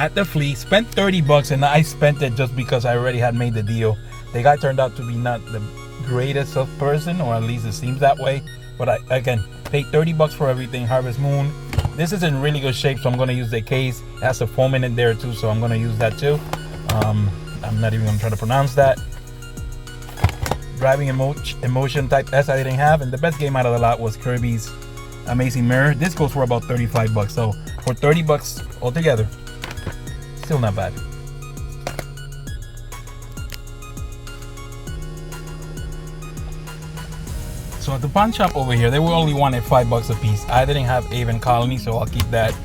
at the Flea, spent 30 bucks, and I spent it just because I already had made the deal. The guy turned out to be not the greatest of person, or at least it seems that way. But I, again, paid 30 bucks for everything. Harvest Moon. This is in really good shape, so I'm going to use the case. It has a foam in it there too, so I'm going to use that too. I'm not even going to try to pronounce that. Driving Emotion Type S I didn't have, and the best game out of the lot was Kirby's Amazing Mirror. This goes for about 35 bucks, so for 30 bucks altogether, still not bad. So at the pawn shop over here, they were only wanted 5 bucks a piece. I didn't have Avon Colony, so I'll keep that.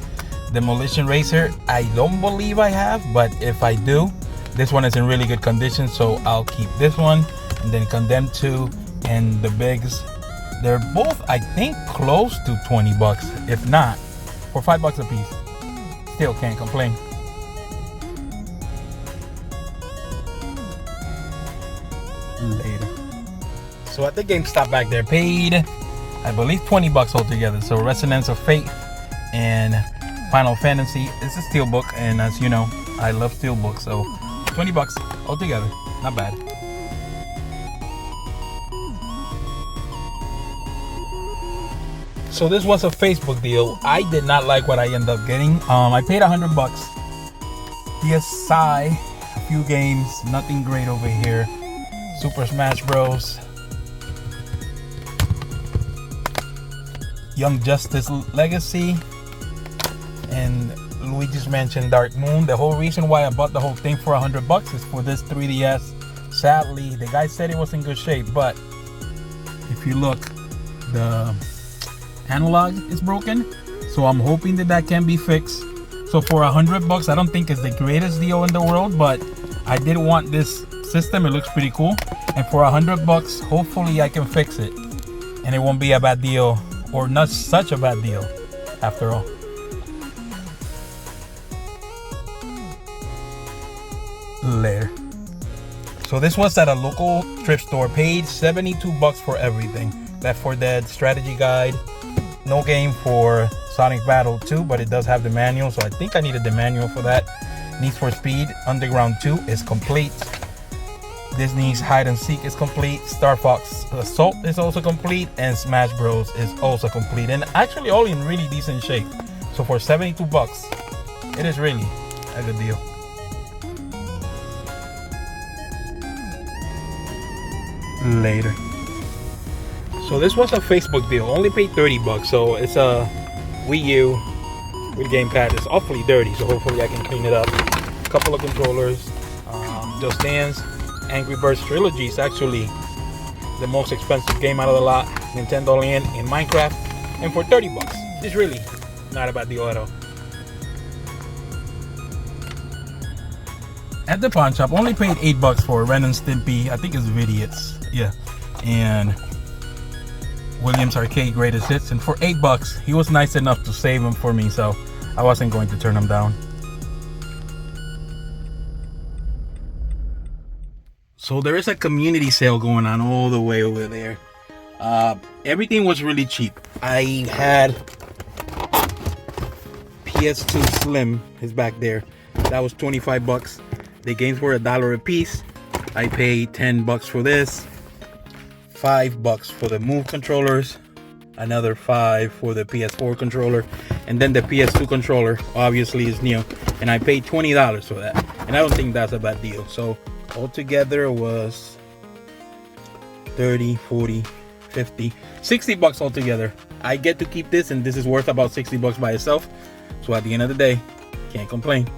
Demolition Racer, I don't believe I have, but if I do, this one is in really good condition, so I'll keep this one. And then Condemned 2 and the Bigs, they're both, I think, close to 20 bucks. If not, for 5 bucks a piece, still can't complain. Later. So at the GameStop back there, paid, I believe, 20 bucks altogether. So Resonance of Fate and Final Fantasy. It's a steelbook, and as you know, I love steelbooks. So 20 bucks altogether, not bad. So this was a Facebook deal. I did not like what I ended up getting. I paid 100 bucks. DSi, a few games, nothing great over here. Super Smash Bros. Young Justice Legacy, and Luigi's Mansion Dark Moon. The whole reason why I bought the whole thing for 100 bucks is for this 3DS. Sadly, the guy said it was in good shape, but if you look, the analog is broken, so I'm hoping that can be fixed. So for 100 bucks, I don't think it's the greatest deal in the world, but I did want this system. It looks pretty cool, and for 100 bucks, hopefully I can fix it and it won't be a bad deal, or not such a bad deal after all. Later. So this was at a local thrift store. Paid 72 bucks for everything. Left 4 Dead strategy guide. No game for Sonic Battle 2, but it does have the manual, so I think I needed the manual for that. Need for Speed Underground 2 is complete. Disney's Hide and Seek is complete. Star Fox Assault is also complete, and Smash Bros is also complete, and actually all in really decent shape. So for 72 bucks, it is really a good deal. Later. So this was a Facebook deal. Only paid 30 bucks. So it's a Wii U with gamepad. It's awfully dirty, so hopefully I can clean it up. A couple of controllers. Just Dance. Angry Birds Trilogy is actually the most expensive game out of the lot. Nintendo Land in Minecraft. And for 30 bucks, it's really not a bad deal at all. At the pawn shop, only paid 8 bucks for Ren and Stimpy. I think it's Vidiots. Yeah. And Williams Arcade Greatest Hits, and for 8 bucks he was nice enough to save them for me, so I wasn't going to turn them down. So there is a community sale going on all the way over there. Everything was really cheap. I had PS2 Slim is back there. That was 25 bucks. The games were $1 a piece. I paid 10 bucks for this. 5 bucks for the Move controllers, another 5 for the PS4 controller, and then the PS2 controller obviously is new, and I paid $20 for that, and I don't think that's a bad deal. So altogether was 30, 40, 50, 60 bucks altogether. I get to keep this, and this is worth about 60 bucks by itself, so at the end of the day, can't complain.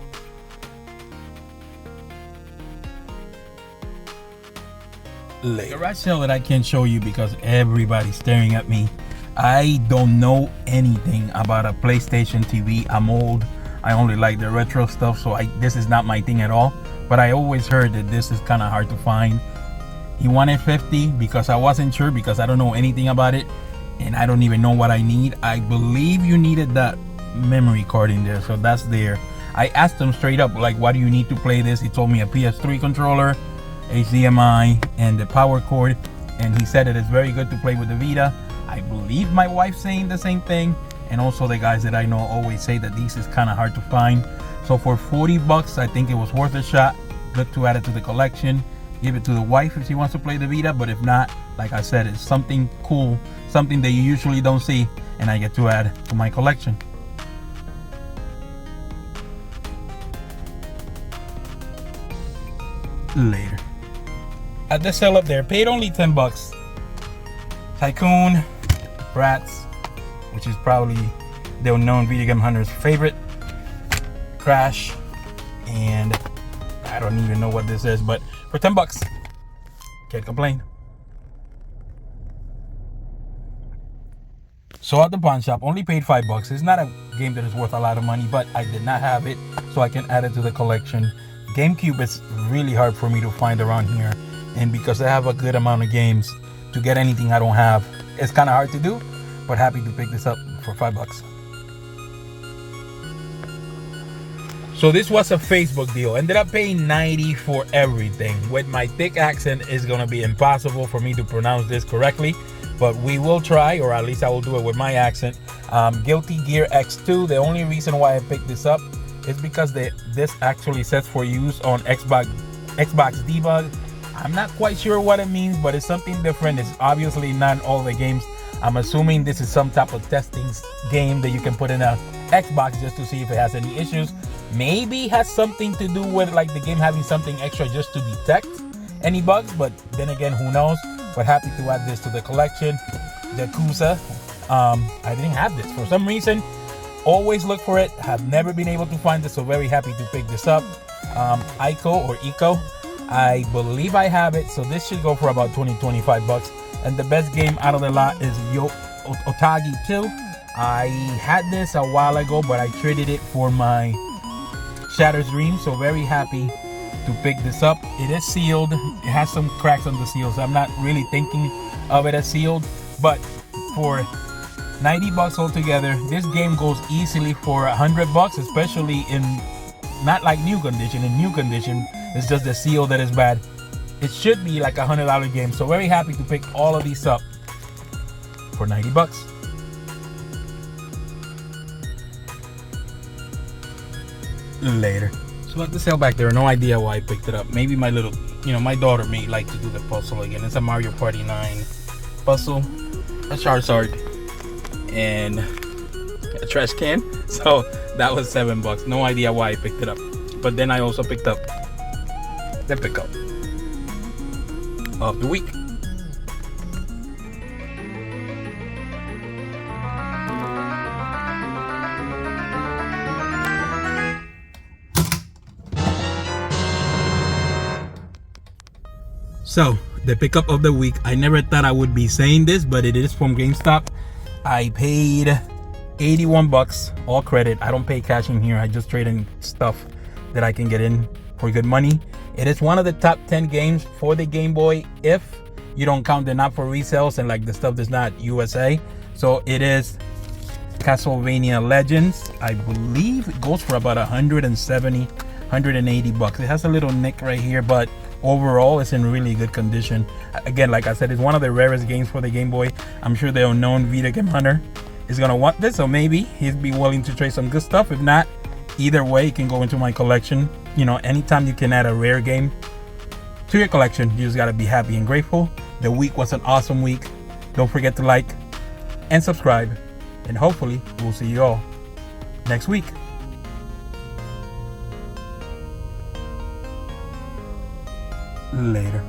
Garage sale that I can't show you because everybody's staring at me. I don't know anything about a PlayStation TV. I'm old. I only like the retro stuff, so this is not my thing at all. But I always heard that this is kind of hard to find. He wanted 50 because I wasn't sure, because I don't know anything about it, and I don't even know what I need. I believe you needed that memory card in there, so that's there. I asked him straight up, like, what do you need to play this? He told me a PS3 controller, HDMI, and the power cord, and he said it is very good to play with the Vita. I believe my wife's saying the same thing, and also the guys that I know always say that these is kind of hard to find. So for 40 bucks, I think it was worth a shot. Good to add it to the collection. Give it to the wife if she wants to play the Vita, but if not, like I said, it's something cool, something that you usually don't see, and I get to add to my collection. Later. At the sale up there, paid only 10 bucks. Tycoon, Bratz, which is probably the unknown video game hunter's favorite. Crash, and I don't even know what this is, but for 10 bucks, can't complain. So at the pawn shop, only paid 5 bucks. It's not a game that is worth a lot of money, but I did not have it, so I can add it to the collection. GameCube is really hard for me to find around here, and because I have a good amount of games, to get anything I don't have, it's kind of hard to do, but happy to pick this up for 5 bucks. So this was a Facebook deal. Ended up paying $90 for everything. With my thick accent, it's gonna be impossible for me to pronounce this correctly, but we will try, or at least I will do it with my accent. Guilty Gear X2. The only reason why I picked this up is because this actually says for use on Xbox Debug. I'm not quite sure what it means, but it's something different. It's obviously not all the games. I'm assuming this is some type of testing game that you can put in a Xbox just to see if it has any issues. Maybe has something to do with like the game having something extra just to detect any bugs, but then again, who knows. But happy to add this to the collection. Yakuza, I didn't have this for some reason. Always look for it, have never been able to find this, so very happy to pick this up. Ico, I believe I have it, so this should go for about 20-25 bucks. And the best game out of the lot is Otagi 2. I had this a while ago, but I traded it for my Shattered Dream, so very happy to pick this up. It is sealed. It has some cracks on the seal, so I'm not really thinking of it as sealed, but for 90 bucks altogether, this game goes easily for 100 bucks, especially in not like new condition. In new condition, it's just the seal that is bad. It should be like a $100 game, so very happy to pick all of these up for 90 bucks. Later. So at the sale back there, no idea why I picked it up. Maybe my little, my daughter may like to do the puzzle again. It's a Mario Party 9 puzzle, a Charizard, and a trash can. So that was 7 bucks. No idea why I picked it up. But then I also picked up the pickup of the week. So the pickup of the week, I never thought I would be saying this, but it is from GameStop. I paid 81 bucks, all credit. I don't pay cash in here. I just trade in stuff that I can get in for good money. It is one of the top 10 games for the Game Boy if you don't count the not for resales and like the stuff that's not USA. So it is Castlevania Legends. I believe it goes for about 170, 180 bucks. It has a little nick right here, but overall it's in really good condition. Again, like I said, it's one of the rarest games for the Game Boy. I'm sure the unknown video game hunter is gonna want this, so maybe he'd be willing to trade some good stuff. If not, either way, it can go into my collection. Anytime you can add a rare game to your collection, you just gotta be happy and grateful. The week was an awesome week. Don't forget to like and subscribe, and hopefully we'll see you all next week. Later.